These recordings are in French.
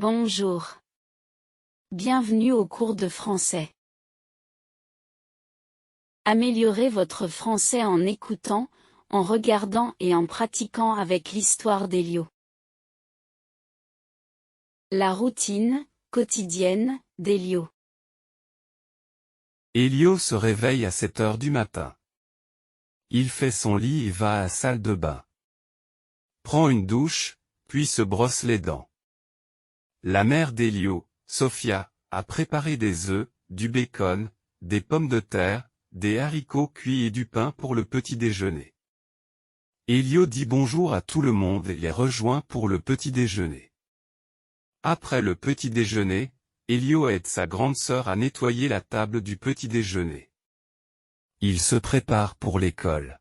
Bonjour. Bienvenue au cours de français. Améliorez votre français en écoutant, en regardant et en pratiquant avec l'histoire d'Elio. La routine quotidienne d'Elio. Elio se réveille à 7 heures du matin. Il fait son lit et va à la salle de bain. Prend une douche, puis se brosse les dents. La mère d'Elio, Sophia, a préparé des œufs, du bacon, des pommes de terre, des haricots cuits et du pain pour le petit déjeuner. Elio dit bonjour à tout le monde et les rejoint pour le petit déjeuner. Après le petit déjeuner, Elio aide sa grande sœur à nettoyer la table du petit déjeuner. Il se prépare pour l'école.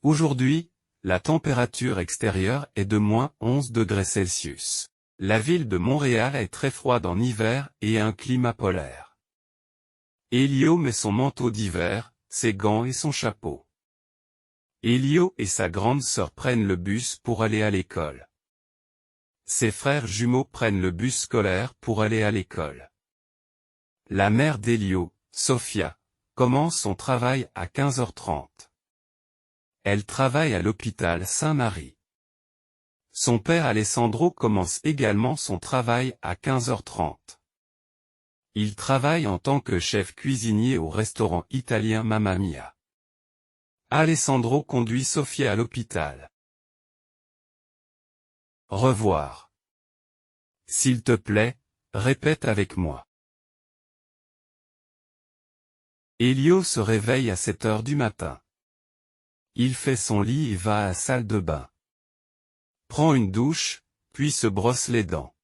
Aujourd'hui, la température extérieure est de -11 degrés Celsius. La ville de Montréal est très froide en hiver et a un climat polaire. Elio met son manteau d'hiver, ses gants et son chapeau. Elio et sa grande sœur prennent le bus pour aller à l'école. Ses frères jumeaux prennent le bus scolaire pour aller à l'école. La mère d'Elio, Sophia, commence son travail à 15h30. Elle travaille à l'hôpital Saint-Marie. Son père Alessandro commence également son travail à 15h30. Il travaille en tant que chef cuisinier au restaurant italien Mamma Mia. Alessandro conduit Sophia à l'hôpital. Revoir. S'il te plaît, répète avec moi. Elio se réveille à 7 heures du matin. Il fait son lit et va à la salle de bain. Prend une douche, puis se brosse les dents.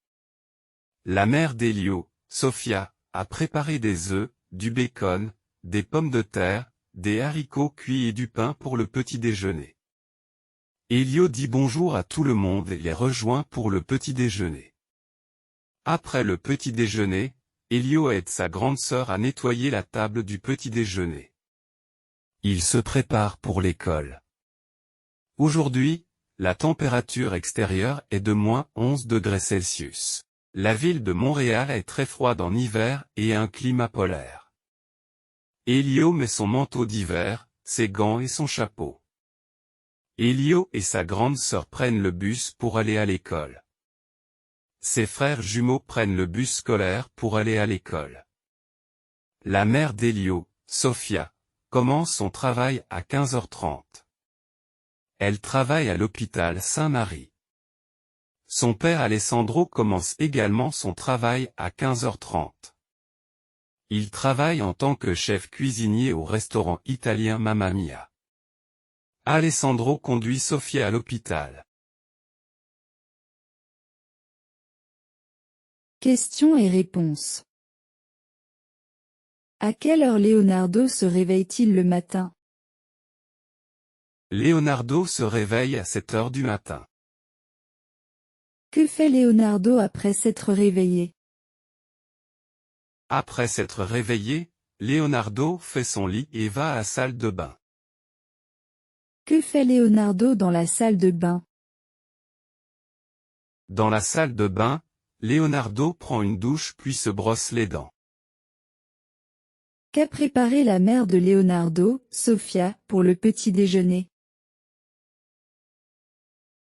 La mère d'Elio, Sophia, a préparé des œufs, du bacon, des pommes de terre, des haricots cuits et du pain pour le petit déjeuner. Elio dit bonjour à tout le monde et les rejoint pour le petit déjeuner. Après le petit déjeuner, Elio aide sa grande sœur à nettoyer la table du petit déjeuner. Il se prépare pour l'école. Aujourd'hui, la température extérieure est de -11 degrés Celsius. La ville de Montréal est très froide en hiver et a un climat polaire. Elio met son manteau d'hiver, ses gants et son chapeau. Elio et sa grande sœur prennent le bus pour aller à l'école. Ses frères jumeaux prennent le bus scolaire pour aller à l'école. La mère d'Elio, Sophia, commence son travail à 15h30. Elle travaille à l'hôpital Saint-Marie. Son père Alessandro commence également son travail à 15h30. Il travaille en tant que chef cuisinier au restaurant italien Mamma Mia. Alessandro conduit Sophia à l'hôpital. Questions et réponses. À quelle heure Leonardo se réveille-t-il le matin? Leonardo se réveille à 7 heures du matin. Que fait Leonardo après s'être réveillé? Après s'être réveillé, Leonardo fait son lit et va à la salle de bain. Que fait Leonardo dans la salle de bain? Dans la salle de bain, Leonardo prend une douche puis se brosse les dents. Qu'a préparé la mère de Leonardo, Sophia, pour le petit déjeuner?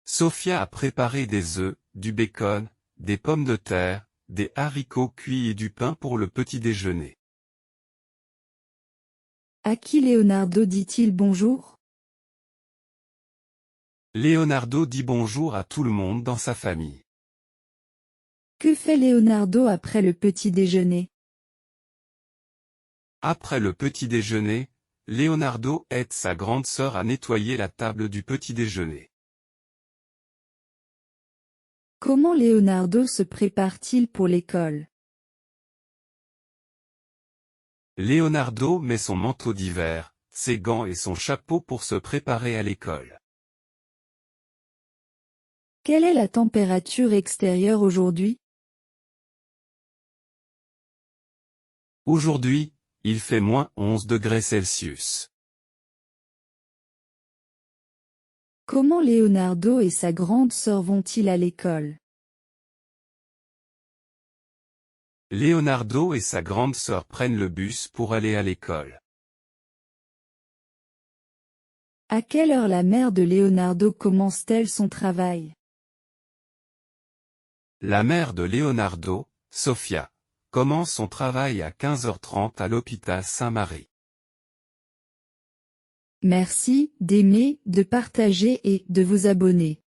Sophia a préparé des œufs, du bacon, des pommes de terre, des haricots cuits et du pain pour le petit déjeuner. À qui Leonardo dit-il bonjour? Leonardo dit bonjour à tout le monde dans sa famille. Que fait Leonardo après le petit déjeuner? Après le petit déjeuner, Leonardo aide sa grande sœur à nettoyer la table du petit déjeuner. Comment Leonardo se prépare-t-il pour l'école? Leonardo met son manteau d'hiver, ses gants et son chapeau pour se préparer à l'école. Quelle est la température extérieure aujourd'hui? Aujourd'hui, il fait -11 degrés Celsius. Comment Leonardo et sa grande sœur vont-ils à l'école? Leonardo et sa grande sœur prennent le bus pour aller à l'école. À quelle heure la mère de Leonardo commence-t-elle son travail? La mère de Leonardo, Sofia, commence son travail à 15h30 à l'hôpital Saint-Marie. Merci d'aimer, de partager et de vous abonner.